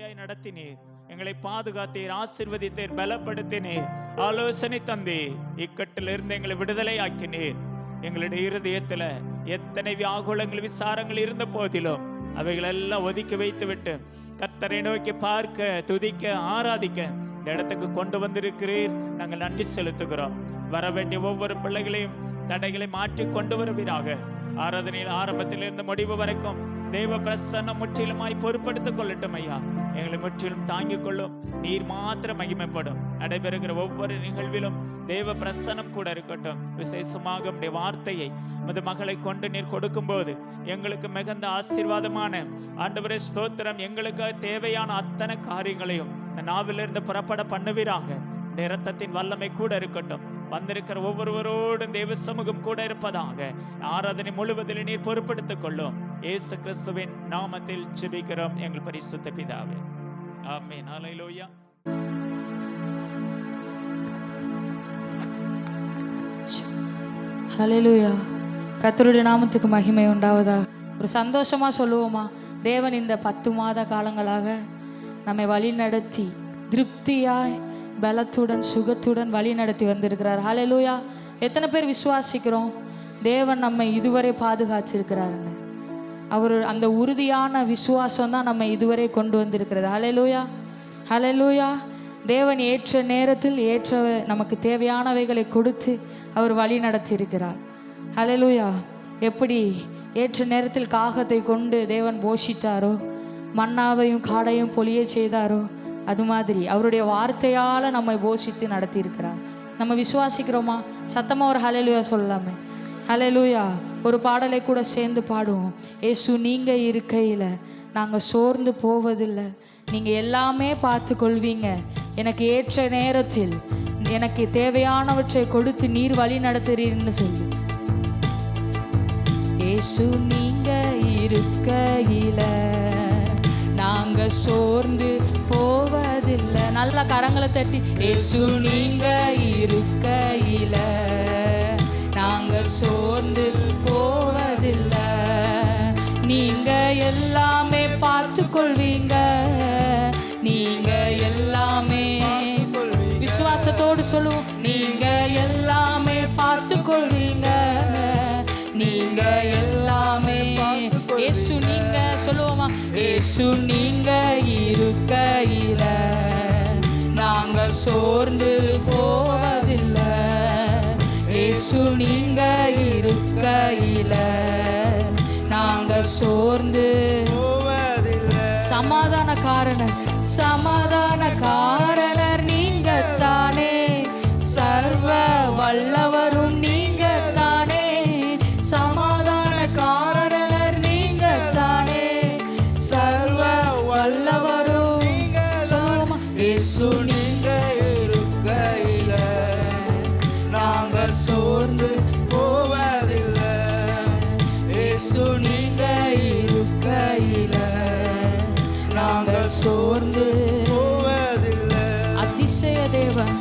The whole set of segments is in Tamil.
வழியாய் நடத்தினீர், எங்களை பாதுகாத்தீர், ஆசீர்வதித்தீர், பலப்படுத்தினீர், ஆலோசனை தந்தீர், இக்கட்டிலிருந்து எங்களை விடுதலை ஆக்கினீர். எங்களுடைய இருதயத்துல எத்தனை வியாகுலங்கள் விசாரங்கள் இருந்த போதிலும் அவைகளெல்லாம் ஒதுக்கி வைத்து விட்டு கர்த்தரை நோக்கி பார்க்க, துதிக்க, ஆராதிக்க இந்த இடத்துக்கு கொண்டு வந்திருக்கிறீர். நாங்கள் நன்றி செலுத்துகிறோம். வர வேண்டிய ஒவ்வொரு பிள்ளைகளையும் தடைகளை மாற்றி கொண்டு வருவீராக. ஆராதனையில் ஆரம்பத்திலிருந்து முடிவு வரைக்கும் தேவ பிரசன்னம் முற்றிலுமாய் பொறுப்படுத்திக் கொள்ளட்டும் ஐயா. எங்களை முற்றிலும் தாங்கிக் கொள்ளும். நீர் மாத்திரம் மகிமைப்படும். நடைபெறுகிற ஒவ்வொரு நிகழ்விலும் தேவ பிரசன்னம் கூட இருக்கட்டும். விசேஷமாக உம்முடைய வார்த்தையை மது மகளை கொண்டு நீர் கொடுக்கும் போது எங்களுக்கு மிகுந்த ஆசீர்வாதமான ஆண்டவரே ஸ்தோத்திரம். எங்களுக்கு தேவையான அத்தனை காரியங்களையும் இந்த நாவிலிருந்து புறப்பட பண்ணுவீராக. உடைய இரத்தத்தின் வல்லமை கூட இருக்கட்டும். வந்திருக்கிற ஒவ்வொருவரோடும் தேவ சமூகம் கூட இருப்பதாக. ஆராதனை முழுவதில் நீர் பொறுப்படுத்திக் கொள்ளும். இயேசு கிறிஸ்துவின் நாமத்தில் ஜெபிக்கிறோம் எங்கள் பரிசுத்த பிதாவே, ஆமென். ஹல்லேலூயா. ஹல்லேலூயா. கர்த்தருடைய நாமத்துக்கு மகிமை உண்டாவதாக. ஒரு சந்தோஷமா சொல்லுவோமா, தேவன் இந்த 10 மாத காலங்களாக நம்மை வழி நடத்தி திருப்தியாய் பலத்துடன் சுகத்துடன் வழி நடத்தி வந்திருக்கிறார். ஹல்லேலூயா. எத்தனை பேர் விசுவாசிக்கிறோம் தேவன் நம்மை இதுவரை பாதுகாச்சிருக்கிறாருன்னு? அவர் அந்த உறுதியான விசுவாசம் தான் நம்மை இதுவரை கொண்டு வந்திருக்கிறது. ஹல்லேலூயா, ஹல்லேலூயா. தேவன் ஏற்ற நேரத்தில் ஏற்ற நமக்கு தேவையானவைகளை கொடுத்து அவர் வழி நடத்தியிருக்கிறார். ஹல்லேலூயா. எப்படி ஏற்ற நேரத்தில் காகத்தை கொண்டு தேவன் போஷித்தாரோ, மன்னாவையும் காடையும் பொழிய செய்தாரோ, அது மாதிரி அவருடைய வார்த்தையால் நம்மை போஷித்து நடத்தியிருக்கிறார். நம்ம விசுவாசிக்கிறோமா? சத்தமாக ஒரு ஹல்லேலூயா சொல்லலாமே. ஹல்லேலூயா. ஒரு பாடலை கூட சேர்ந்து பாடுவோம். ஏசு நீங்கள் இருக்கையில் நாங்கள் சோர்ந்து போவதில்லை, நீங்கள் எல்லாமே பார்த்து கொள்வீங்க, எனக்கு ஏற்ற நேரத்தில் எனக்கு தேவையானவற்றை கொடுத்து நீர் வழி நடத்துறீர்னு சொல்லி. ஏசு நீங்க இருக்கையில நாங்க சோர்ந்து போவதில்லை. நல்லா கரங்களை தட்டி, ஏசு நீங்க இருக்கையில நாங்க சோர்ந்து போவதில்லை, நீங்க எல்லாமே பார்த்து கொள்வீங்க, நீங்க எல்லாமே. விசுவாசத்தோடு சொல்லுவோம், நீங்க எல்லாமே பார்த்து கொள்வீங்க, நீங்க எல்லாமே. ஏசு நீங்க சொல்லுவோமா, ஏசு நீங்க இருக்கையில நாங்க சோர்ந்து போவதில்லை, ஏசு நீங்க இருக்கையில நாங்க சோர்ந்து போவதில்லை. சமாதான காரணர், சமாதான காரணர் நீங்க தானே, சர்வ வல்லவரும் நீங்க தானே, சமாதான காரணர் நீங்க தானே, சர்வ வல்லவரும். சொல்லுவோமா, ஏசு நீங்க இருக்கையில நாங்க சோர்ந்து போவதில்லை, ஏசு நீங்க இருக்கையில நாங்க சோர்ந்து போவதில்லை. அதிசய தேவன்,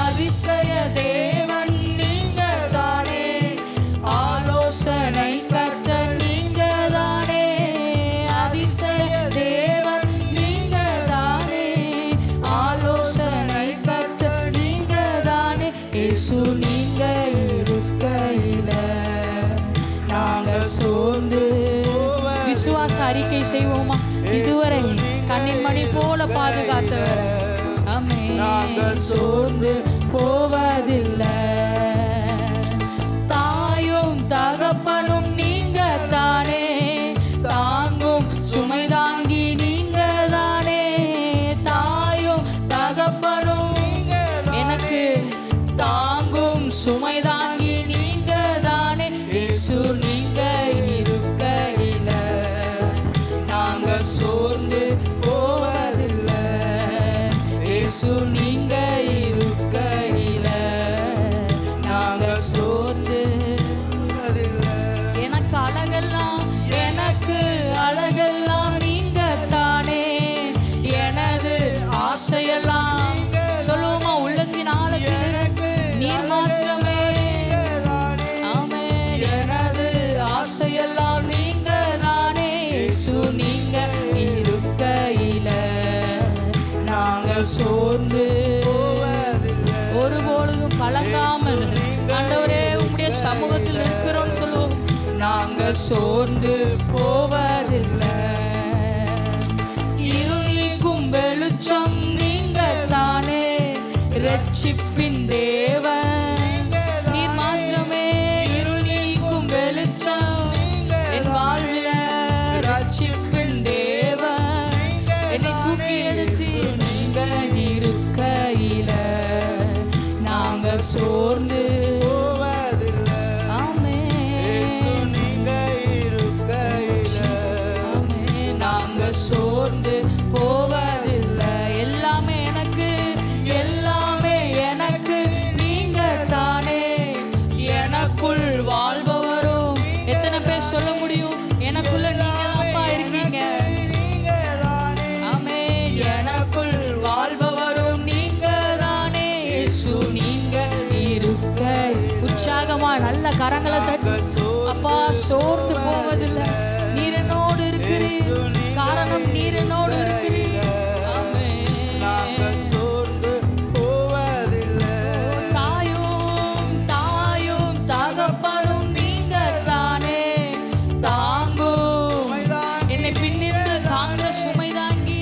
அதிசய தேவன் நீங்க தானே, ஆலோசனை கர்த்தர் நீங்க தானே, அதிசய தேவன் நீங்க தானே, ஆலோசனை கர்த்தர் நீங்க தானே, ஏசு நீங்க இருக்கையில நாங்க சோர்ந்து. விசுவாச அறிக்கை செய்வோமா, இதுவரை கண்ணின் மணி போல பாதுகாத்தவர், நாங்க சோர்ந்து போவதில்லை. தாயும் தகப்பனும் நீங்க தானே, தாங்கும் சுமை தாங்கி நீங்க தானே, தாயும் தகப்பனும் எனக்கு தாங்கும் சுமை தாங்கி நீங்க தானே, ஏசு நீங்க இருக்கையில நாங்க சோர்ந்து போவதில்லை, ஏசு நீங்க இருக்கையில நாங்க சோர்ந்து போவதில்லை. எனக்கு அழகெல்லாம், எனக்கு அழகெல்லாம் நீங்க தானே, எனது ஆசையெல்லாம் சொல்லுவோமா, உள்ளத்தின் ஆழத்தில் நீர் மாத்திரமே. ஆமே, எனது ஆசையெல்லாம் நீங்க தானே, ஏசு நீங்க இருக்கையில சோர்ந்து ஒருபொழுதும் கலங்காமல் ஆண்டவரே உம்முடைய சமூகத்தில் இருக்கிறோம் சொல்லுவோம். நாங்க சோர்ந்து போவதில்லை. இருள் நீக்கும் வெளிச்சம் நீங்க தானே, ரட்சிப்பின் தேவன் நீர் மாத்திரமே. இருள் நீக்கும் வெளிச்சம் என் வாழ்வில, ரட்சிப்பின் தேவன் என்னை தூக்கி எடுத்து நீங்க இருக்கையில நாங்க சோர்ந்து போவதில்லை. ஆமென். நீங்க இருக்கையில ஆமென். நாங்க சோர்ந்து போவதில்லை. எல்லாமே எனக்கு, எல்லாமே எனக்கு நீங்க தானே, எனக்குள் வாழ்பவரும். எத்தனை பேர் சொல்ல முடியும் எனக்குள்ள நீங்க தான்ப்பா இருக்கீங்க? ஆமென். எனக்குள் வாழ்பவரும் நீங்க தானே இயேசு. நீங்க இருக்க உற்சாகமா நல்ல கரங்களை தட்டி அப்பா சோர்ந்து போவதில்லை. நீர் என்னோடு இருக்கிறீர், காரணம் நீர் என்னோடு இருக்கிறீர். ஆமென். சோர்ந்து போவதில்லை. தாயும் தாயும் தகப்பனும் நீங்க தானே, தாங்கும் என்னை பின்னின்று தாங்க சுமை தாங்கி.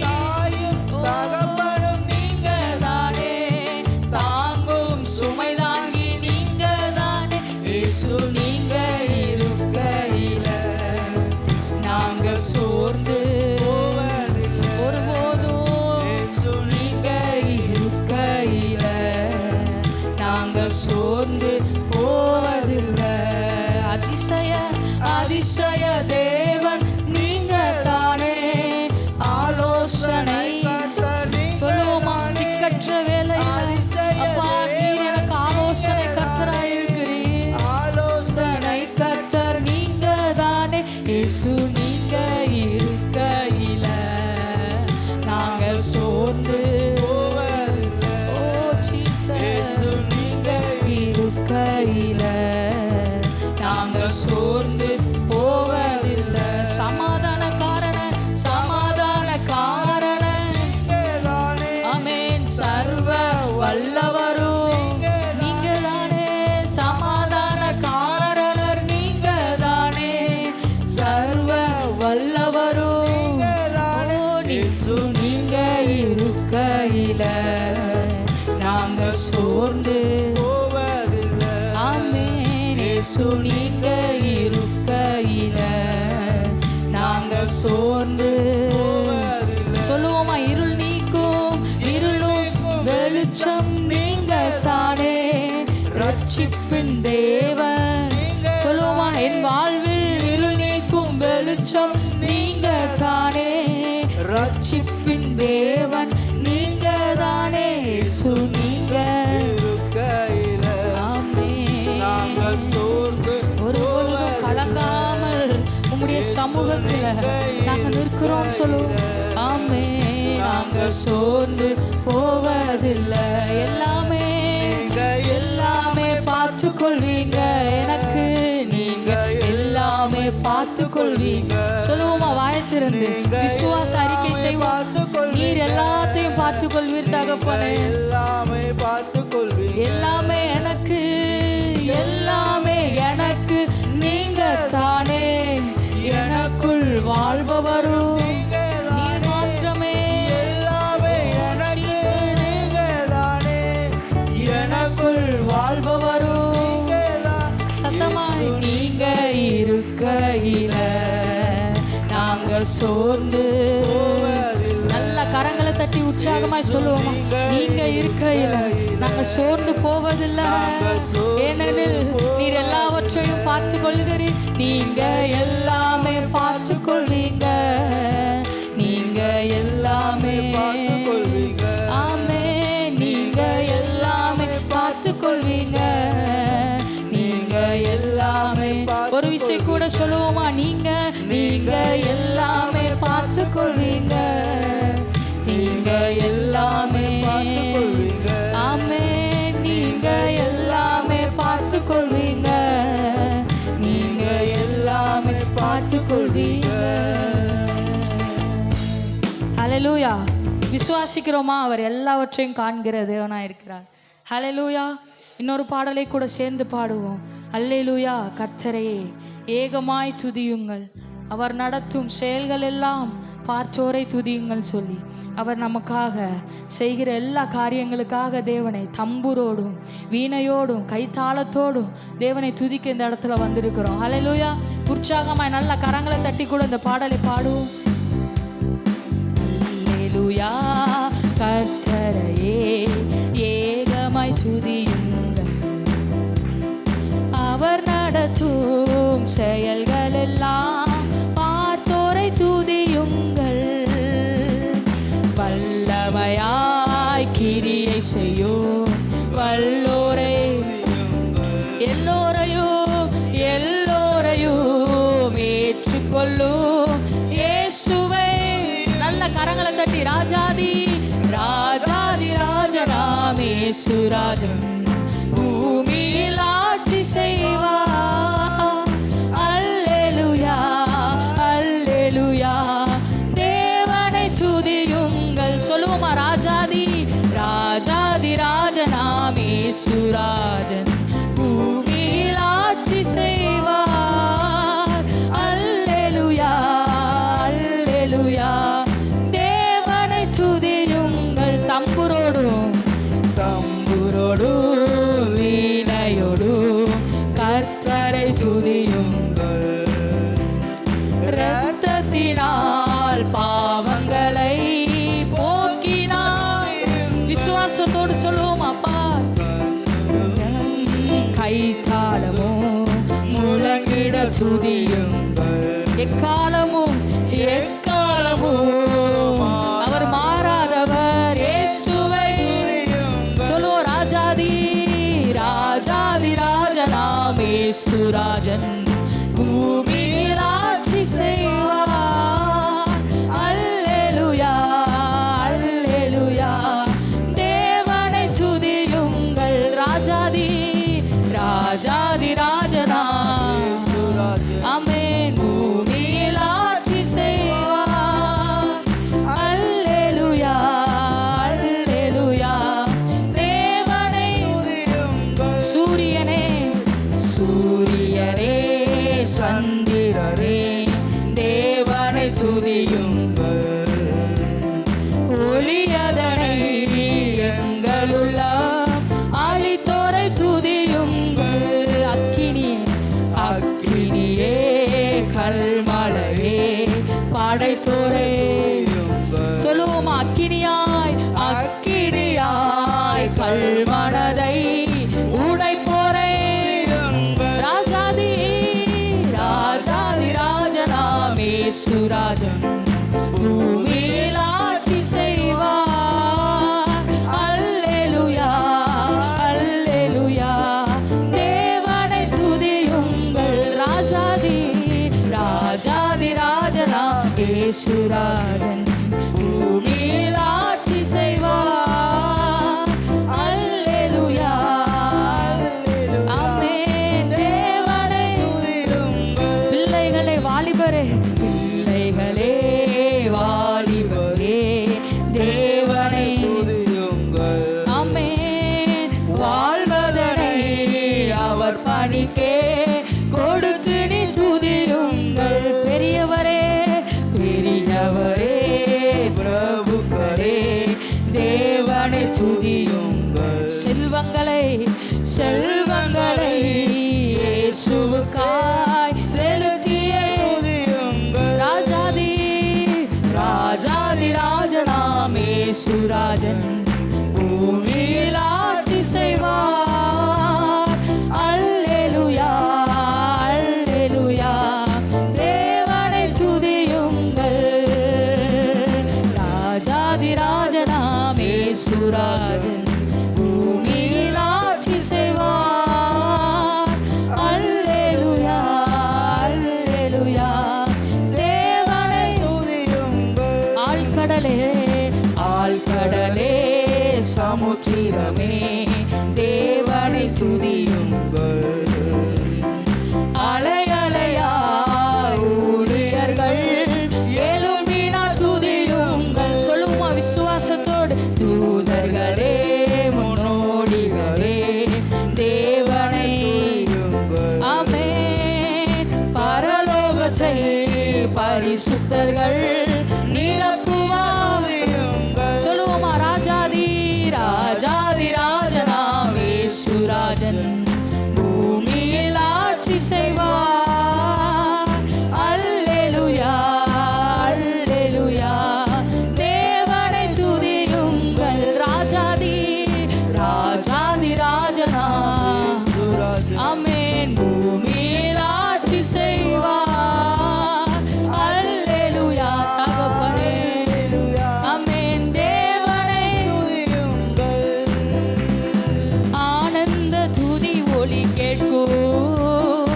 தகப்பனும் நீங்க தானே, தாங்கும் சுமை தாங்கி நீங்க தானே இயேசு. நீங்க இருக்கையில நாங்க சோர்ந்து ஒருபோதும் நீங்க இருக்கையில நாங்க சோர்ந்து போவதில்லை. அதிசய அதிசய தேவன் நீங்க தானே, ஆலோசனை சொல்லுவோமா திக்கற்ற வேலை. அப்பா நீர் எனக்கு ஆலோசனை கர்த்தராய் இருக்கிறீர். ஆலோசனை கர்த்தர் நீங்க தானே இயேசு. நீங்க இருக்கையில நாங்க சோர்ந்து போவதில்லை. ஓ ஜீசஸ். நீங்க இருக்கையில நாங்க சோர்ந்து போவதில்லை. சமாதான காரணம், சமாதான காரணம் ஆமென். சர்வ வல்லவரும் நீங்க தானே, சமாதான காரணர் நீங்க தானே, சர்வ வல்லவரும் இயேசு. நீங்க இருக்கையில நாங்க சோர்ந்து போவதில்லை. ஆமென் இயேசு. நீங்க இருக்கையில நாங்க சோர்ந்து சொல்லுவோமா. இருள் நீக்கும், இருளும் வெளிச்சம் நீங்க தானே, ரட்சிப்பின் தேவன் சொல்லுவோமா. என் வாழ்வில் இருள் நீக்கும் வெளிச்சம் நீங்க தானே, ரட்சிப்பின் தேவன் நீங்க தானே இயேசு. நீங்க இருக்கையில ஆமென் நாங்க சோர்ந்து ஒருபொழுதும் கலங்காமல் உம்முடைய சமூகத்துல நாங்க நிற்கிறோம் சொல்லுவோம். ஆமென். நாங்க சோர்ந்து போவதில்லை. எல்லாமே எல்லாமே பார்த்து கொள்வீங்க எனக்கு, நீங்க எல்லாமே பார்த்து கொள்வீங்க சொல்லுவோமா. வாயச்சிருந்து விசுவாச அறிக்கை செய்வோம். நீர் எல்லாத்தையும் பார்த்து கொள்வீர் தகப்பனே. எல்லாமே பார்த்து கொள்வீர். எல்லாமே எனக்கு, எல்லாமே எனக்கு நீங்க தானே, எனக்குள் வாழ்பவரும் நீர் மாத்திரமே. எல்லாமே எனக்கு நீங்க தானே, எனக்குள் வாழ்பவரும் சத்தமாய் நீங்க இருக்கையில நாங்க சோர்ந்து. நல்ல கரங்களை தட்டி உற்சாகமாய் சொல்லுவோமா. நீங்க இருக்கையில நாங்க சோர்ந்து போவதில்லை. ஏனெனில் நீர் எல்லாவற்றையும் பார்த்து கொள்கிறீர். நீங்க எல்லாமே பார்த்து கொள்வீங்க, நீங்க எல்லாமே ஆமென். நீங்க எல்லாமே பார்த்து கொள்வீங்க, நீங்க எல்லாமே. ஒரு விஷயம் கூட சொல்லுவோமா. நீங்க நீங்க எல்லாமே பார்த்து கொள்வீங்க, நீங்க எல்லாமே ஆமென். நீங்க எல்லாமே பார்த்து கொள்வீங்க, நீங்க எல்லாமே பார்த்து கொள்வீங்க. ஹல்லேலூயா. விசுவாசிக்கிறோமா? அவர் எல்லாவற்றையும் காண்கிற தேவனாக இருக்கிறார். ஹல்லேலூயா. இன்னொரு பாடலை கூட சேர்ந்து பாடுவோம். அல்லேலூயா. கர்த்தரையே ஏகமாய் துதியுங்கள், அவர் நடத்தும் செயல்கள் எல்லாம் பார்த்தோரை துதியுங்கள் சொல்லி அவர் நமக்காக செய்கிற எல்லா காரியங்களுக்காக தேவனை தம்புரோடும் வீணையோடும் கைத்தாளத்தோடும் தேவனை துதிக்க இந்த இடத்துல வந்திருக்கிறோம். ஹல்லேலூயா. உற்சாகமாய் நல்ல கரங்களை தட்டி கூட இந்த பாடலை பாடுவோம். அல்லேலூயா. கர்த்தரையே ஏகமாய் துதியுங்கள், அவர் நடத்தும் செயல்கள் எல்லாம் பார்த்தோரை துதியுங்கள், வல்லமையாய் கிரியை செய்யும் வல்லோரை எல்லோரையும் ஏற்றுக்கொள்ளும் இயேசுவை. நல்ல கரங்களை தட்டி ராஜாதி ராஜனாம் இயேசுராஜன் பூமியில் ஆட்சி செய்வார். அல்லேலூயா அல்லேலூயா. தேவனை துதியுங்கள். சொல்லுவோமா? ராஜாதி ராஜனாம் இயேசுராஜன் பூமியில் ஆட்சி செய்வார். அல்லேலூயா அல்லேலூயா. தேவனை துதியுங்கள். தம்புரோடும் வீணையோடும் கர்த்தரை துதியுங்கள், இரத்தத்தினால் பாவங்களை போக்கினார். விசுவாசத்தோடு சொல்லுவோம். அப்பா கைத்தாளமும் முழங்கிட துதியுங்கள், எக்காலமும் அவர் மாறாதவர் இயேசுவை. சொல்லுவோம். ராஜனாம் இயேசுராஜன் பூமியில் ஆட்சி செய்வார். அல்லேலூயா அல்லேலூயா. தேவனை துதியுங்கள். ராஜாதி ராஜனாம் இயேசுராஜன் ஆமென் பூமியில் ஆட்சி செய்வார். அல்லேலூயா அல்லேலூயா. தேவனை துதியுங்கள். சூரியனே சந்திரரே தேவனை துதியுங்கள், ஒளியதனை எங்களுள்ள அழித்தோரை துதியுங்கள். அக்கினியே கல்மலையே படைத்தோரை சொல்லுவோம். அக்கினியாய் கல்மனதை உடைப்போரை ராஜனாம் இயேசுராஜன் பூமியில் ஆட்சி செய்வார். அல்லேலூயா அல்லேலூயா. தேவனை துதியுங்கள். ராஜனாம் இயேசுராஜன் பூமியில் ஆட்சி செய்வார். அல்லேலூயா ஆமென். தேவனை துதியுங்கள். பிள்ளைகளே வாலிபரே தேவனை துதியுங்கள். ஆமென். வாழ்வதனை அவர் பணிக்கே கொடுத்து நீ துதியுங்கள். பெரியவரே பிரபுக்களே தேவனை துதியுங்கள். செல்வங்களை இயேசுவுக்காய் செலுத்திய துதியுங்கள். ராஜனாம் இயேசுராஜன் பூமியில் ஆட்சி செய்வார். அல்லேலூயா அல்லேலூயா. தேவனை துதியுங்கள். ராஜனாம் இயேசுராஜன் பூமியில் ஆட்சி செய்வார். அல்லேலூயா அல்லேலூயா. தேவனை துதியுங்கள். ஆழ்கடலே சமுத்திரமே தேவனை துதியுங்கள். ஊழியர்கள் எழும்பினா துதியுங்கள். சொல்லுமா? விசுவாச பரிசுத்தர்கள் நிரப்புவார். சொல்லுவோமா? ராஜாதி ராஜாதி ராஜனாம் இயேசுராஜன் பூமியில் ஆட்சி செய்வார். அல்லேலூயா அல்லேலூயா. தேவனை துதியுங்கள். ராஜாதி ராஜாதி ராஜனாம் ஆமென் பூமியில் ஆட்சி செய்வார். அல்லேலூயா தகப்பனே ஆமென். தேவனை ஆனந்த துதி ஒலி கேட்கும்.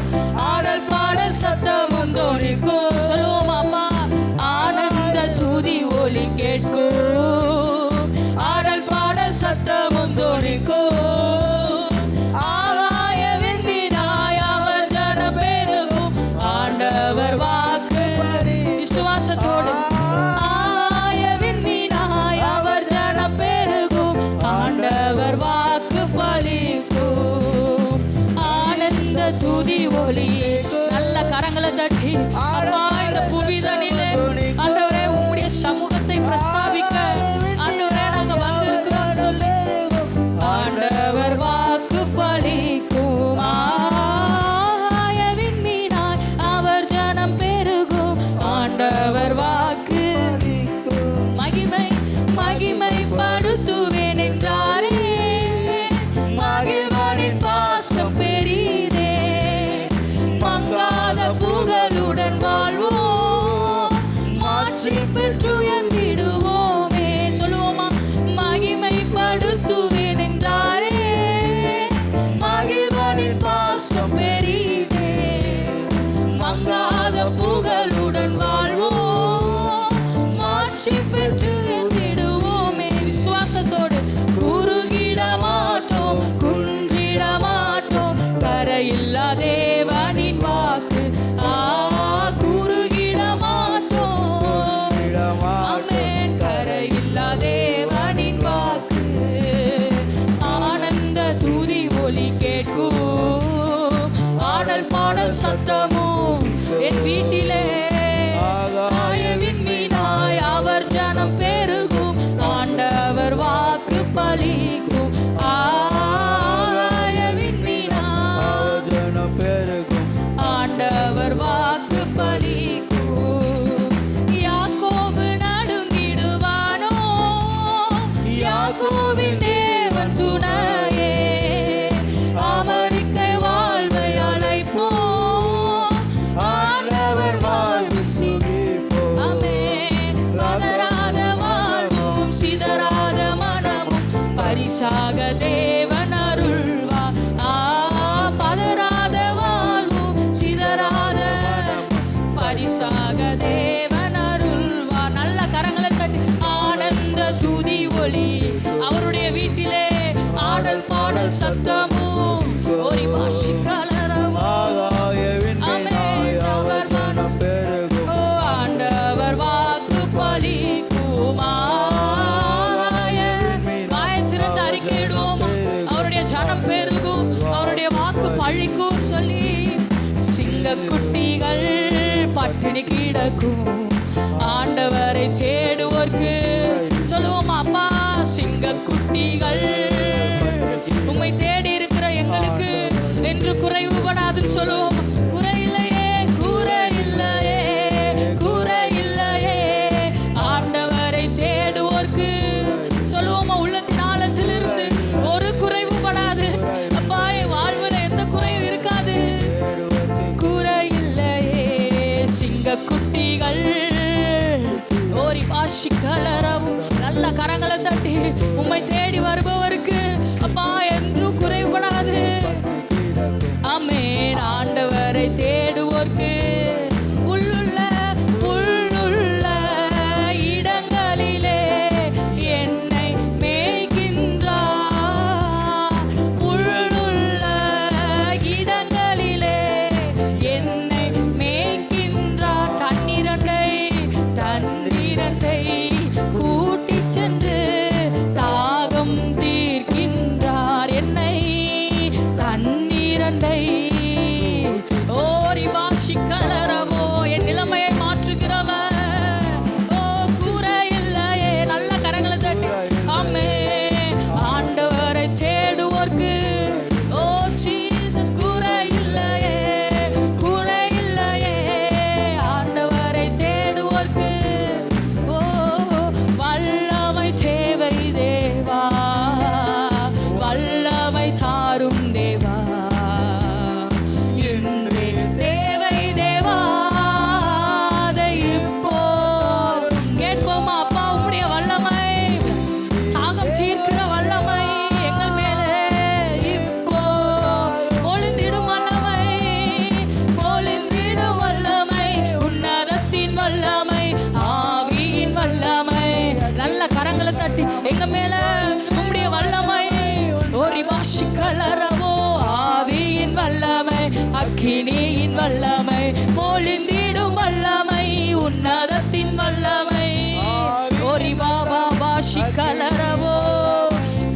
ஆடல் பாடல் சத்தமும் தோணிக்கும். சொல்லுவோம் அம்மா. ஆனந்த துதி ஒலி கேட்கும். ஆடல் பாடல் சத்தமும் தோணிக்கும். ஆகாய விண்ணினாய் அவர் ஜனம் பெருகும். ஆண்டவர் வாக்கு விசுவாசத்தோடு. ஆகாய விண்ணினாய் அவர் ஜனம் பெருகும். ஆண்டவர் வாக்கு பலிக்கும். ஆனந்த துதி ஒலி. நல்ல கரங்களை தட்டி அப்பா இந்த புவிதனிலே ஆண்டவரே உம்முடைய சமூகத்தை பிரஸ்தாபிக்க ஆண்டவரே நாங்க வந்திருக்கிறோம் சொல்லி ஆண்டவர் வாக்கு பலிக்கும். ஆகாய விண்மீனாய் அவர் ஜனம் பெருகும். ஆண்டவர் வாக்கு மகிமை மகிமை படுத்துவேன் என்றாரே. மகிழ்வனின் பாசம் பெரிதே. மங்காத புகழுடன் வாழ்வோம். மாட்சி பெற்று உயர்ந்திடுவோமே. சொல்லுவோமா? மகிமை படுத்துவேன் என்றாரே. மகிழ்வனின் பாசம் பெரிதே. மங்காத புகழுடன் வாழ்வோம். மாட்சி பெற்று உயர்ந்திடுவோமே. விசுவாசத்தோடு குறுகிட மாட்டோம் குன்றிட மாட்டோம். கரையில்லா தேவனின் வாக்கு. குறுகிட மாட்டோம் ஆமென். கரையில்லா தேவனின் வாக்கு. ஆனந்த துதி ஒலி கேட்கும். ஆடல் பாடல் சத்தமும் என் வீட்டிலே. ஆகாய விண்மீனாய் அவர் ஜனம் பெருகும். ஆண்டவர் வாக்கு பலிக்கும். ஆகாய விண்மீனாய் ஜனம் பெருகும். ஆண்டவர் வாக்கு பலிக்கும். யாக்கோபு நடுங்கிடுவானோ. யாக்கோபின் தேவன் துணையே. அமெரிக்கை வாழ்வை அழைப்போம். ஆண்டவர் வாழ்வின் சுகிப்போம். ஆமென். பதறாத வாழ்வும் சிதறாத மனமும் பரிசாக தேவன் அருள்வார். பதறாத வாழ்வும் சிதறாத பரிசாக தேவன் அருள்வார். நல்ல கரங்களை தட்டி ஆனந்த துதி ஒலி. அவருடைய வீட்டிலே ஆடல் பாடல் சத்தமும் ஒரு பாஷி கலரவும். ஆகாய விண்மீனாய் அவர் ஜனம் பெருகும். ஆண்டவர் வாக்கு பலிக்கும். வாயத்திறந்து அறிக்கையிடுவோம். அவருடைய ஜனம் பெருகும். அவருடைய வாக்கு பழிக்கும் சொல்லி சிங்கக்குட்டிகள் பட்டினி கிடக்கும். ஆண்டவரை தேடுவோர்க்கு சொல்லுவோம் அப்பா. சிங்கக்குட்டிகள் உம்மை தேடி இருக்கிற எங்களுக்கு என்று குறைவுபடாதுன்னு சொல்லுவோம். குறையில்லையே குறையில்லையே குறையில்லையே. ஆண்டவரை தேடுவோர்க்கு சொல்லுவோமா உள்ளத்தின் ஆழத்திலிருந்து ஒரு குறைவுபடாது. அப்பா என் வாழ்வுல எந்த குறையும் இருக்காது. குறையில்லையே. சிங்கக்குட்டிகள் ஓரி பாஷி கலரவும். நல்ல கரங்களை தட்டி உம்மை தேடி வருபவருக்கு அப்பா என்றும் குறைவுபடாது. ஆமென். ஆண்டவரை தேடுவோர்க்கு உள்ளுள்ள உள்ளுள்ள இடங்களிலே என்னை மேய்கின்றார். உள்ளுள்ள இடங்களிலே என்னை மேய்கின்றார். தண்ணீரண்டை கூட்டிச் சென்று தாகம் தீர்க்கின்றார். தட்டி எங்க மேல உம்முடைய வல்லமை ஓரி வாஷி கலரவோ ஆவியின் வல்லமை அக்கினியின் வல்லமை பொழிந்திடும் வல்லமை உன்னதத்தின் வல்லமை ஓரி பாபா வாஷி கலரவோ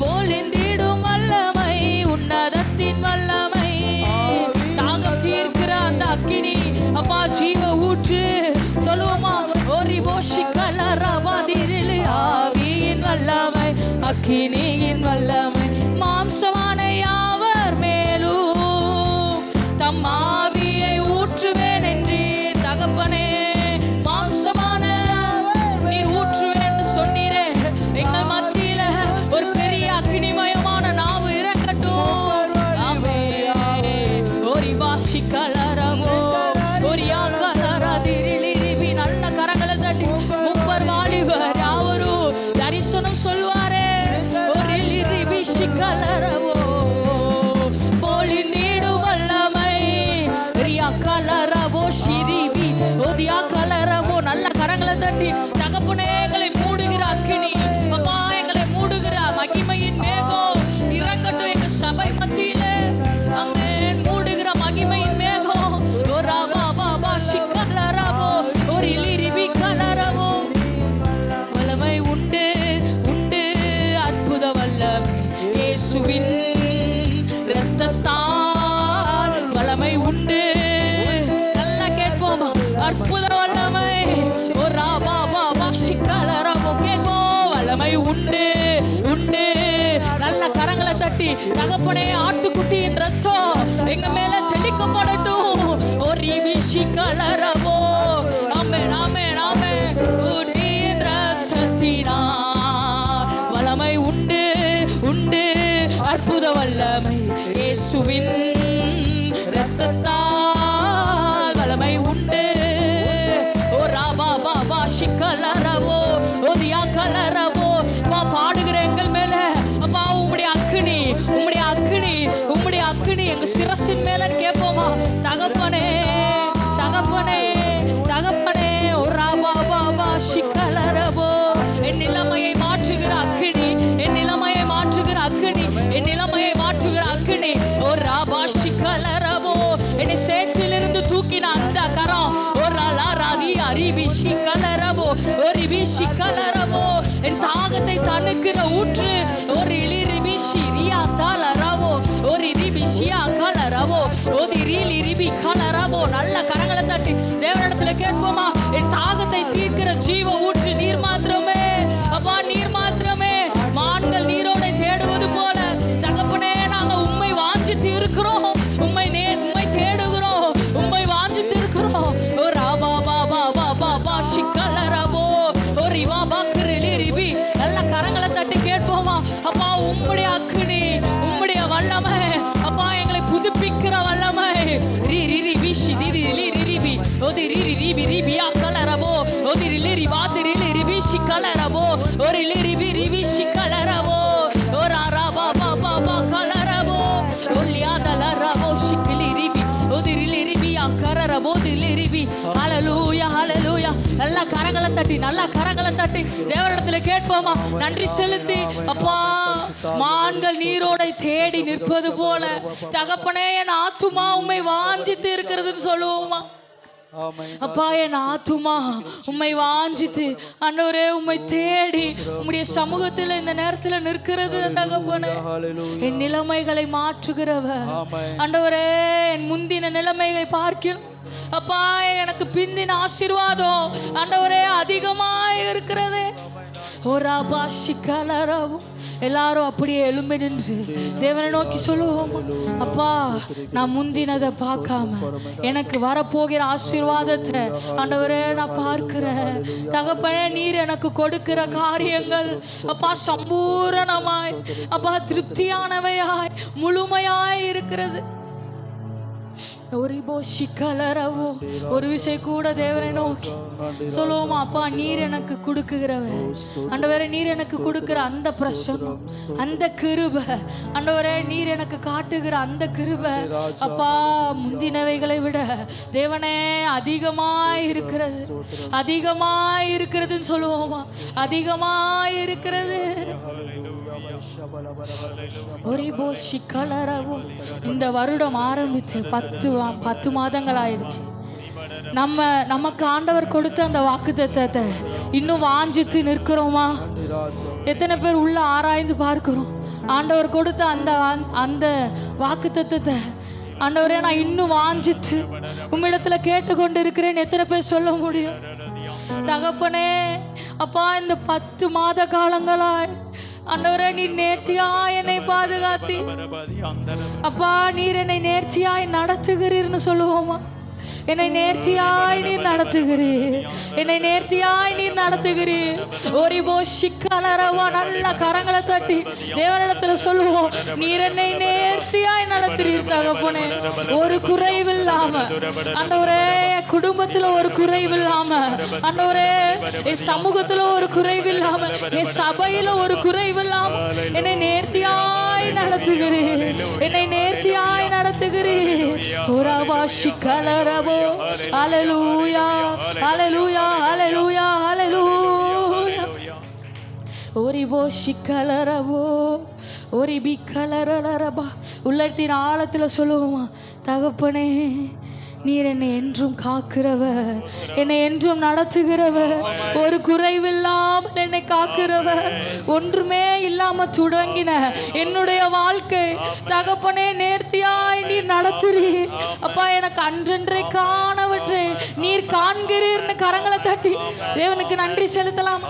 பொழிந்திடும் வல்லமை உன்னதத்தின் வல்லமை தாகம் தீர்க்கிற அந்த அக்கினி அப்பா ஜீவ ஊற்று சொல்லுவோமா ஓரி போஷி கலரவாதிரிலே ஆவியின் வல்லமை அக்கினியின் வல்லமை மாம்சமான யாவர் மேலும் தம் ஆவியை ஊற்றுவேன் என்று தகப்பனே மாம்சமான நீர் ஊற்றுவேன் என்று சொன்னீரே எங்கள் மத்தியில ஒரு பெரிய அக்கினிமயமான நாவு இறக்கட்டும் ஆமென் ஓரி பாஷி கலரவோ ஓரியா கலரதிரிலிரிபி நல்ல கரங்களை தட்டி முப்பர் வாலிபர் யாவரும் தரிசனம் சொல்வாரே ஒரு லிரிபி கலரவோ போலி நீடு வல்லமை ரியா கலரவோ ஷிரிபி ஓதியா கலரவோ நல்ல கரங்களை தட்டி தகப்பனே எங்களை மூடுகிற அக்கினி அப்பா எங்களை மூடுகிற மகிமையின் மேகம் இறங்கட்டும் எங்க சபை மத்தியில ஆமென் மூடுகிற மகிமையின் மேகம் ஓரா பாபா பாஷி கலரவோ ஒரு லிரிபி கலரவோ வல்லமை உண்டு உண்டு அற்புத வல்லமை இயேசுவின் இரத்தத்தால் வல்லமை உண்டு நல்லா கேட்போமா அற்புத வல்லமை ஓரா பாபா பாஷி கலரவோ கேட்போம் வல்லமை உண்டு உண்டு நல்ல கரங்களை தட்டி தகப்பனே ஆட்டுக்குட்டியின் ரத்தம் எங்க மேல தெளிக்கப்படட்டும் ஒரு விஷி கலரவோ ஆமென் ஆமென் ஆமென் உன்னின் ரத்தத்தினா வல்லமை உண்டு உண்டு அற்புத வல்லமை இயேசுவின் இரத்தத்தால் வல்லமை உண்டு ஓ ராபா பாபா ஷிக்கலரவோ ஓதியா கலரவோ பாடுகிற எங்கள் மேல அப்பா உம்முடைய அக்கினி உம்முடைய அக்கினி உம்முடைய அக்கினி எங்க சிரசின் மேல கேட்போமா தகப்பனே தகப்பனே தகப்பனே ஓ ராபா பாபா ஷிக்கலரவோ என் நிலைமையை மாற்றுகிற அக்கினி என் நிலைமையை மாற்றுகிற அக்கினி என் நிலைமையை மாற்றுகிற அக்கினி ஓ ராபா ஷிக்கலரவோ என்னை சேற்றிலிருந்து தூக்கின அந்த கரம் ஒரு ராதி அரிபி ஷிக்கலரவோ ஒரு ரிபி கலரவோ என் தாகத்தை தணுக்கிற ஊற்று ஒரு இலிரிபி ஷிரியா தலரவோ ஒரு ரிபி ஷியா கலரவோ ஒரு ரிபி கலரவோ நல்ல கரங்களை தட்டி தேவனிடத்துல கேட்போமா என் தாகத்தை தீர்க்கிற ஜீவ ஊற்று நீர் மாத்திரமே அப்பா நீர் மாத்திரமே மான்கள் நீரோடை தேடுவது போல தகப்பனே நாங்க உம்மை வாஞ்சித்து இருக்கிறோம் உம்மை தேடுகிறோம் உம்மை வாஞ்சித்து இருக்கிறோம் ஓ ராபா பாபா பாபா பாஷி கலரவோ ஓ ரிவா பாக்ரிலி ரிபி நல்ல கரங்களை தட்டி கேட்போமா அப்பா உம்முடைய அக்கினி உம்முடைய வல்லமை அப்பா எங்களை புதுப்பிக்கிற வல்லமை ரி ரி ரிபி ஷிதி ரி ரிபி ஓதி ரி ரிபி ரிபியா கலரவோ ஓதி ரி ரிபா ரி ரிபி ஷி கலரவோ ஓ ரி ரிபி ரிபி ஷி கலரவோ ஓ ரா ரா பா பா பா பா கலரவோ ஓ லியா தலரவோ ஷிக்லி ரிபி ஓதி ரி ரிபி கரரவோ தி ரிபி ஹalleluya ஹalleluya நல்ல கரங்களை தட்டி தேவனிடத்துல கேட்போமா நன்றி செலுத்தி அப்பா மான்கள் நீரோடை தேடி நிற்பது போல தகப்பனே என் ஆத்துமா உம்மை வாஞ்சித்து இருக்கிறதுன்னு சொல்லுவோமா அப்பா என் ஆத்துமா உம்மை வாஞ்சித்து ஆண்டவரே உம்மை தேடி உம்முடைய சமூகத்தில் இந்த நேரத்தில் நிற்கிறது தகப்பனே என் நிலைமைகளை மாற்றுகிறவர் ஆண்டவரே என் முந்தின நிலைமைகளை பார்க்கிறோம் அப்பா எனக்கு பிந்தின ஆசீர்வாதம் ஆண்டவரே அதிகமாக இருக்கிறது எல்லாரும் அப்படியே எழும்பி நின்று தேவனை நோக்கி சொல்லுவோம் அப்பா நான் முந்தினதை பார்க்காம எனக்கு வரப்போகிற ஆசீர்வாதத்தை ஆண்டவரே நான் பார்க்கிறேன் தகப்பனே நீர் எனக்கு கொடுக்கிற காரியங்கள் அப்பா சம்பூரணமாய் அப்பா திருப்தியானவையாய் முழுமையாய் இருக்கிறது ஒரு விஷயம் கூட தேவனை நோக்கி சொல்லுவோமா, அப்பா நீர் எனக்கு கொடுக்குகிறவர் ஆண்டவரே, நீர் எனக்கு கொடுக்கிற அந்த பிரசன்னம், அந்த கிருபை ஆண்டவரே, நீர் எனக்கு காட்டுகிற அந்த கிருபை அப்பா முந்தினவைகளை விட தேவனே அதிகமாய் இருக்கிறது, அதிகமாய் இருக்கிறதுன்னு சொல்லுவோமா, அதிகமாய் இருக்கிறது. இந்த வருடம் ஆரம்பிச்சு 10 மாதங்கள் ஆயிடுச்சு. நமக்கு ஆண்டவர் கொடுத்த அந்த வாக்குத்தத்தத்தை இன்னும் வாஞ்சித்து நிற்கிறோமா? எத்தனை பேர் உள்ள ஆராய்ந்து பார்க்கிறோம்? ஆண்டவர் கொடுத்த அந்த வாக்குத்தத்தத்தை ஆண்டவரே நான் இன்னும் வாஞ்சித்து உம்மிடத்துல கேட்டுக்கொண்டு இருக்கிறேன். எத்தனை பேர் சொல்ல முடியும்? தகப்பனே அப்பா, இந்த 10 மாத காலங்களாய் ஆண்டவரே நீர் நேர்த்தியாய் என்னை பாதுகாத்தி அப்பா, நீர் என்னை நேர்த்தியாய் நடத்துகிறீர்னு சொல்லுவோமா? என்னை நேர்த்தியாய் நீர் நடத்துகிறீர், என்னை நேர்த்தியாய் நீர் நடத்துகிறீர். நல்ல கரங்களை தட்டி தேவனிடத்துல சொல்லுவோம், நீர் என்னை நேர்த்தியாய் நடத்துறீர் தகப்பனே. ஒரு குறைவில்லாம ஆண்டவரே, குடும்பத்துல ஒரு குறைவில்லாம ஆண்டவரே, என் சமூகத்துல ஒரு குறைவில்லாம, என் சபையில ஒரு குறைவில்லாம என்னை நேர்த்தியாய் நடத்துகிறீர், என்னை நேர்த்தியாய் நடத்துகிறீர். Hallelujah, hallelujah, hallelujah, hallelujah. Oribo shikalarabo, oribi kalararaba. உள்ளத்தின் ஆழத்துல சொல்லுவோமா, தகப்பனே நீர் என்னை என்றும் காக்கிறவர், என்னை என்றும் நடத்துகிறவர், ஒரு குறைவில்லாமல் என்னை காக்கிறவர். ஒன்றுமே இல்லாம தொடங்கின என்னுடைய வாழ்க்கை தகப்பனே நேர்த்தியாய் நீர் நடத்துறீர் அப்பா. எனக்கு அன்றென்றை காணவற்றை நீர் காண்கிறீர்னு கரங்களை தட்டி தேவனுக்கு நன்றி செலுத்தலாம்.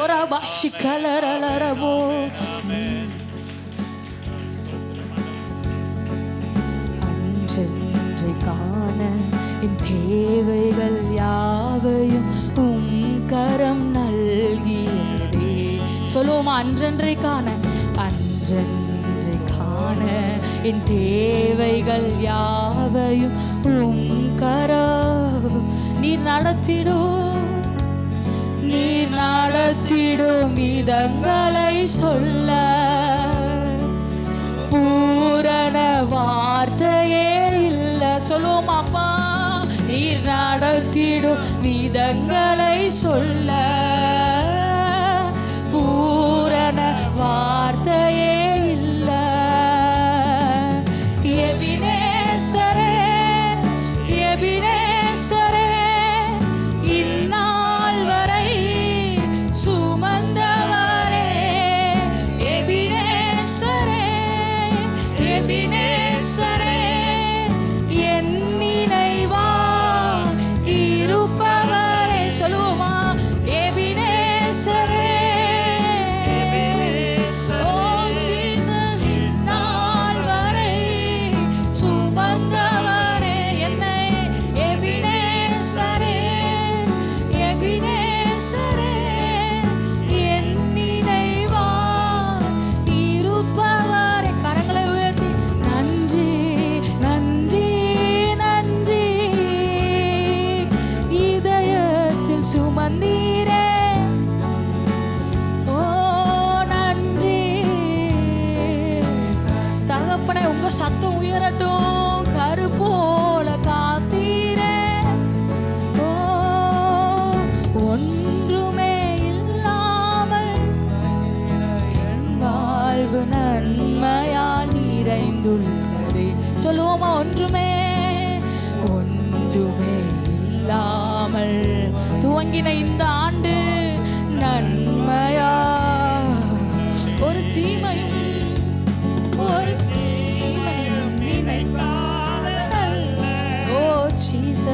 ஒரு பாஷி கலரலரபோ காண என் தேவைகள் யாவையும் உம் கரம் நல்கியதே. சொல்லுவோமா, அன்றன்றை காண, அன்றன்றை காண என் தேவைகள் யாவையும் உம் கரம் நீர் நடத்திடும், நீர் நடத்திடும் விதங்களை சொல்ல பூரண வார்த்தையே இல்ல. சொல்லுவோம் அப்பா, நீர் நடத்திடும் விதங்களை சொல்ல பூரண வார்த்தையே இல்ல. எபினேசரே, எபினேசரே, இந்நாள் வரை சுமந்தவரே. எபினேசரே, எபினேசரே, என் நினைவா இருப்பவரே. சொல்லுவோமா, எபினேசரே. ஓ ஜீசஸ், இந்நாள் வரை சுமந்தவரே என்னை. எபினேசரே, எபினேசரே, என் நினைவா இருப்பவரே. கரங்களை உயர்த்தி நன்றி, நன்றி, நன்றி. இதயத்தில் சுமந்தீரே, ஓ நன்றி தகப்பனே. உங்க சத்தம் உயரட்டும். கரு போல காத்தீரே, ஓ ஒன்றுமே இல்லாமல் என் வாழ்வு நன்மையால் நிறைந்துள்ளதே. சொல்லுவோமா, ஒன்றுமே, ஒன்றுமே இல்லாமல் துவங்கின இந்த ஆண்டு நன்மையா, ஒரு தீமையும் ஒரு தீமையும் நினைத்தால். ஓ ஜீசஸ்,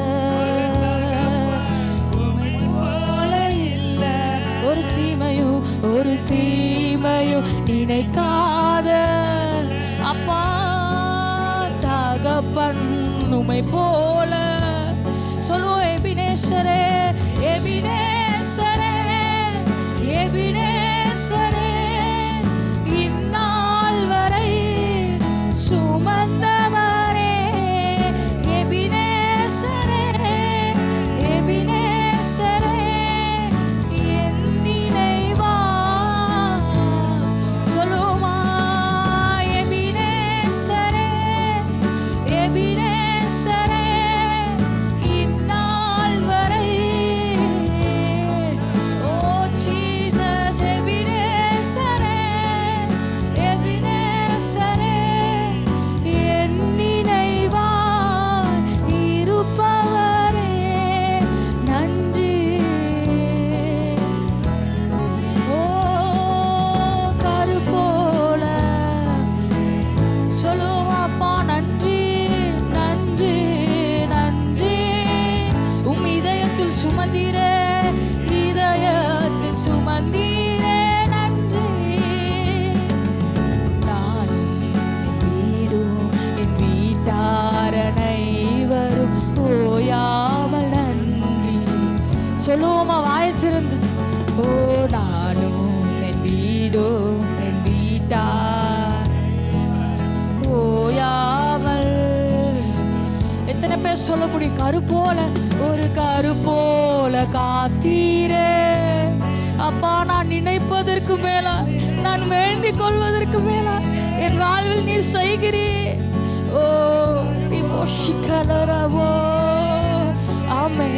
உம்மை போல இல்ல. ஒரு தீமையும் ஒரு தீமையும் நினைக்காத அப்பா தகப்பன் உம்மை போல. சொல்லுவோம், எபினேசரே, எபினேசரே, எபினேசரே, இந்நாள் வரை சுமந்தவரே. பேர் சொல்ல முடியும்? கரு போல, ஒரு கரு போல காத்தீரே அப்பா. நான் நினைப்பதற்கு மேல, நான் வேண்டிக் கொள்வதற்கு மேல என் வாழ்வில் நீர் செய்கிறீர். ஓ கலரவோ ஆமென்.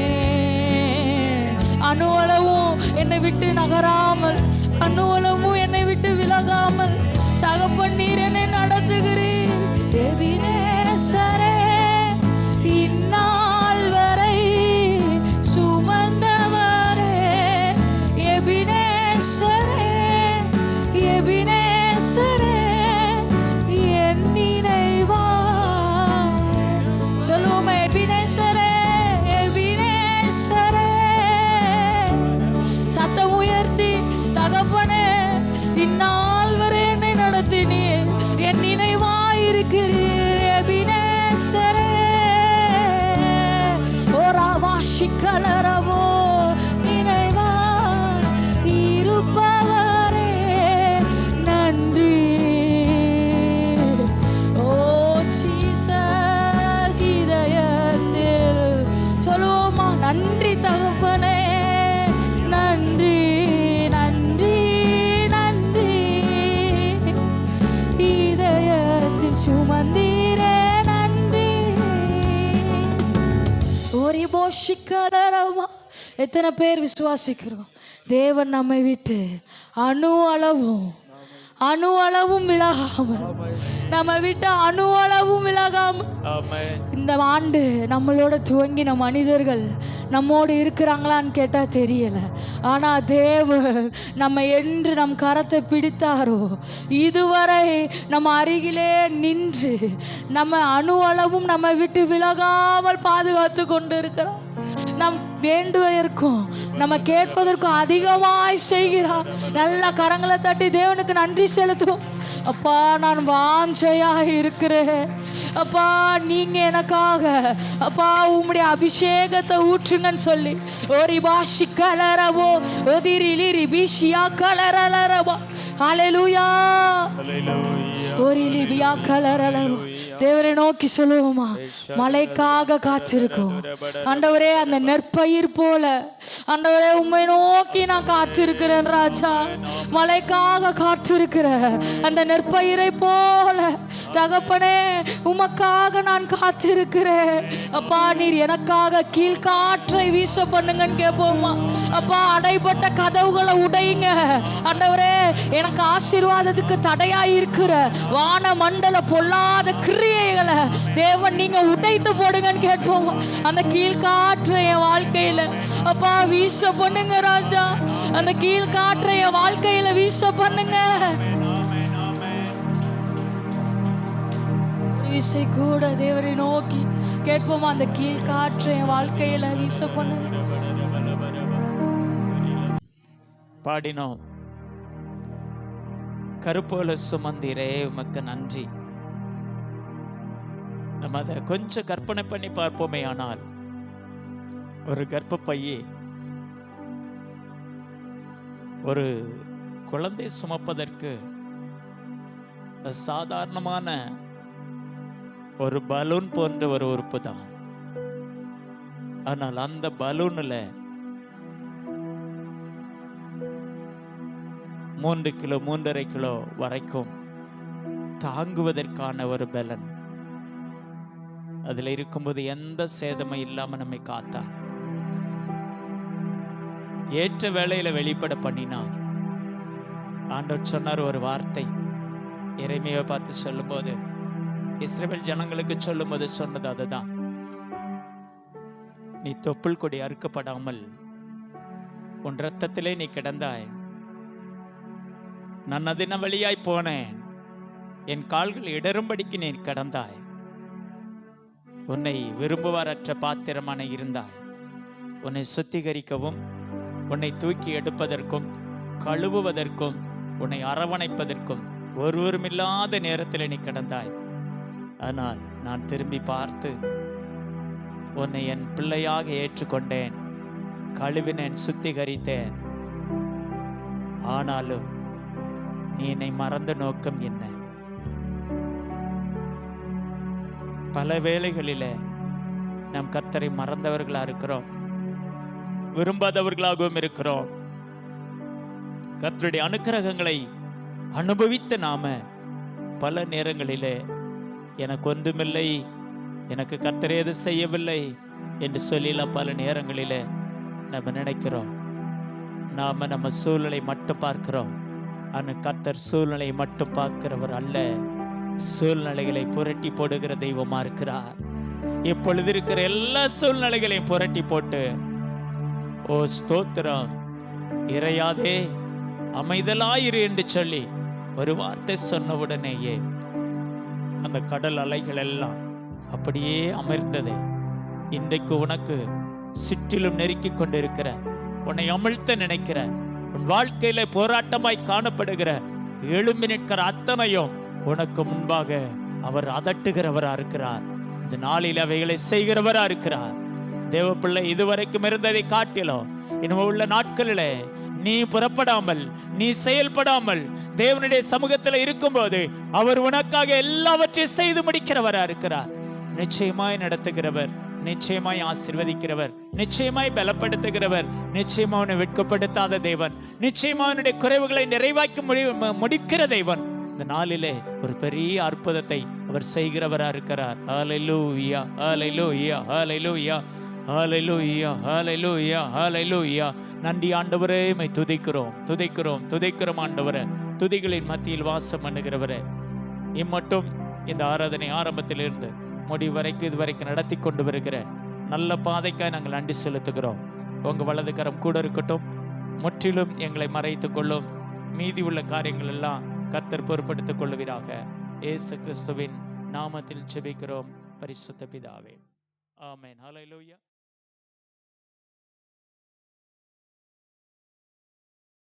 அணுவளவும் என்னை விட்டு நகராமல், அணுவளவும் என்னை விட்டு விலகாமல் தகப்பன் நீர் என்னை நடத்துகிறீர். எபினேசரே, இந்நாள் வரை சுமந்தவரே. எபினேசரே, எபினேசரே, என் நினைவா சொல்லுவோமே. எபினேசரே, எபினேசரே, சத்தம் உயர்த்தி தகப்பனே இந்நாள் வரை என்னை நடத்தினீர், என் நினைவாயிருக்கிறீர். எபினேசரே, ஓராவாஷிக்கலரவோ நினைவா இருப்பவரே நன்றி. ஓ ஜீசஸ், இதயத்தில் சொல்லுவோமா? நன்றி தகப்பனே, நன்றி நன்றி நன்றி. இதயத்தில் சுமந்தீரே நன்றி. ஒரு போஷிக்கலரவா. எத்தனை பேர் விசுவாசிக்கிறோம்? தேவன் நம்மை விட்டு அணு அளவும் விலகாமல், நம்ம விட்டு அணு அளவும் விலகாமல். இந்த ஆண்டு நம்மளோட துவங்கின மனிதர்கள் நம்மோடு இருக்கிறாங்களான்னு கேட்டா தெரியல. ஆனா தேவன் நம்ம என்று நம் கரத்தை பிடித்தாரோ, இதுவரை நம்ம அருகிலே நின்று நம்ம அணு அளவும் நம்ம விட்டு விலகாமல் பாதுகாத்து கொண்டு இருக்கிறோம். நம் வேண்டுவதற்கும் நம்ம கேட்பதற்கும் அதிகமாய் செய்கிறார். நல்ல கரங்களை தட்டி தேவனுக்கு நன்றி செலுத்துவோம். அப்பா, நான் வாஞ்சையாக இருக்கிறேன் அப்பா, நீங்க எனக்காக அப்பா உம்முடைய அபிஷேகத்தை ஊற்றுங்கன்னு சொல்லி ஒரு பாஷி கலரவோ ஒதிரிலி பிஷியா கலரலரவோ. ஹல்லேலூயா, ஒரு லிபியா கலரலரவோ. தேவரை நோக்கி சொல்லுவோமா? மழைக்காக காத்திருக்கோம் ஆண்டவரே. அந்த நெற்பயிர் போல ஆண்டவரே உம்மை நோக்கி நான் காத்திருக்கிறேன் ராஜா. மழைக்காக காத்திருக்கிற அந்த நெற்பயிரை போல தகப்பனே உமக்காக நான் காத்திருக்கிறேன் அப்பா. நீர் எனக்காக கீழ்காற்றை வீச பண்ணுங்கன்னு கேட்போமா? அப்பா, அடைபட்ட கதவுகளை உடையுங்க ஆண்டவரே. எனக்கு ஆசீர்வாதத்துக்கு தடையாய் இருக்கிற வான மண்டல பொல்லாத கிரியைகளை தேவன் நீங்க உடைத்து போடுங்கன்னு கேட்போமா? அந்த கீழ்காற்றை என் வாழ்க்கையில அப்பா வீச பண்ணுங்க ராஜா. அந்த கீழ்காற்றை என் வாழ்க்கையில வீச பண்ணுங்க. ஒரு விசை கூட தேவரை நோக்கி கேட்போமா? அந்த கீழ்காற்றை என் வாழ்க்கையில வீச பண்ணுங்க. பாடினோம், கருப்போல சுமந்திரே உமக்கு நன்றி. நம்ம அதை கொஞ்சம் கற்பனை பண்ணி பார்ப்போமே. ஆனால் ஒரு கர்ப்பப்பையே ஒரு குழந்தை சுமப்பதற்கு சாதாரணமான ஒரு பலூன் போன்ற ஒரு உறுப்பு தான். ஆனால் அந்த பலூன்ல 3 கிலோ 3.5 கிலோ வரைக்கும் தாங்குவதற்கான ஒரு பலன் அதுல இருக்கும்போது எந்த சேதமும் இல்லாம நம்மை காத்தார். ஏற்ற வேளையில வெளிப்பட பண்ணினார். ஆண்டவர் சொன்னார் ஒரு வார்த்தை, எரேமியாவை பார்த்து சொல்லும்போது, இஸ்ரவேல் ஜனங்களுக்கு சொல்லும்போது சொன்னது அதுதான். நீ தொப்புள் கொடி அறுக்கப்படாமல் உன் இரத்தத்திலே நீ கிடந்தாய். நான் அதின வழியாய் போனேன், என் கால்கள் இடரும்படிக்கு நீ கடந்தாய். உன்னை விரும்புவாரற்ற பாத்திரமான இருந்தாய். உன்னை சுத்திகரிக்கவும், உன்னை தூக்கி எடுப்பதற்கும், கழுவுவதற்கும், உன்னை அரவணைப்பதற்கும் ஒருவருமில்லாத நேரத்தில் நீ கடந்தாய். ஆனால் நான் திரும்பி பார்த்து உன்னை என் பிள்ளையாக ஏற்றுக்கொண்டேன், கழுவினேன், சுத்திகரித்தேன். ஆனாலும் நீ என்னை மறந்த நோக்கம் என்ன? பல வேளைகளில நாம் கர்த்தரை மறந்தவர்களா இருக்கிறோம், விரும்பாதவர்களாகவும் இருக்கிறோம். கர்த்தருடைய அனுக்கிரகங்களை அனுபவித்த நாம பல நேரங்களிலே எனக்கு ஒன்றுமில்லை, எனக்கு கர்த்தர் எது செய்யவில்லை என்று சொல்லிலாம் பல நேரங்களிலே நம்ம நினைக்கிறோம். நாம நம்ம சூழ்நிலை மட்டும் பார்க்கிறோம். ஆனால் கர்த்தர் சூழ்நிலை மட்டும் பார்க்கிறவர் அல்ல, சூழ்நிலைகளை புரட்டி போடுகிற தெய்வமா இருக்கிறார். இப்பொழுது இருக்கிற எல்லா சூழ்நிலைகளையும் புரட்டி போட்டு, ஓ ஸ்தோத்திரம், இறையாதே அமைதலாயிரு என்று சொல்லி ஒரு வார்த்தை சொன்ன உடனேயே அந்த கடல் அலைகள் எல்லாம் அப்படியே அமர்ந்தது. இன்றைக்கு உனக்கு சுற்றிலும் நெருக்கி கொண்டிருக்கிற, உன்னை அமிழ்த்த நினைக்கிற, உன் வாழ்க்கையில போராட்டமாய் காணப்படுகிற எழும்பி நிற்கிற அத்தனையும் உனக்கு முன்பாக அவர் அதட்டுகிறவரா இருக்கிறார். இந்த நாளில் அவைகளை செய்கிறவரா இருக்கிறார். தேவ பிள்ளை, இதுவரைக்கும் இருந்ததை காட்டிலும் இனிமே உள்ள நாட்களிலே நீ புறப்படாமல், நீ செயல்படாமல் தேவனுடைய சமூகத்தில் இருக்கும்போது அவர் உனக்காக எல்லாவற்றையும் செய்து முடிக்கிறவரா இருக்கிறார். நிச்சயமாய் நடத்துகிறவர், நிச்சயமாய் ஆசீர்வதிக்கிறவர், நிச்சயமாய் பலப்படுத்துகிறவர், நிச்சயமா அவனை வெட்கப்படுத்தாத தேவன், நிச்சயமா அவனுடைய குறைவுகளை நிறைவாக்கி முடிக்கிற தேவன். இந்த நாளிலே ஒரு பெரிய அற்புதத்தை அவர் செய்கிறவரா இருக்கிறார். ஹல்லேலூயா, ஹல்லேலூயா, ஹல்லேலூயா, ஹல்லேலூயா, ஹல்லேலூயா, ஹல்லேலூயா. நன்றி ஆண்டவரே, மை துதிக்கிறோம், துதிக்கிறோம், துதிக்கிறோம் ஆண்டவரே. துதிகளின் மத்தியில் வாசம் பண்ணுகிறவரே, இம்மட்டும் இந்த ஆராதனை ஆரம்பத்திலிருந்து முடிவு வரைக்கும் இதுவரைக்கும் நடத்தி கொண்டு வருகிற நல்ல பாதைக்காய் நாங்கள் நன்றி செலுத்துகிறோம். உங்கள் வலது கரம் கூட இருக்கட்டும், முற்றிலும் எங்களை மறைத்துக் கொள்ளும். மீதி உள்ள காரியங்கள் எல்லாம் கர்த்தர் பொறுப்படுத்திக் கொள்ளுவீராக. இயேசு கிறிஸ்துவின் நாமத்தில் ஜெபிக்கிறோம் பரிசுத்த பிதாவே, ஆமென். ஹல்லேலூயா.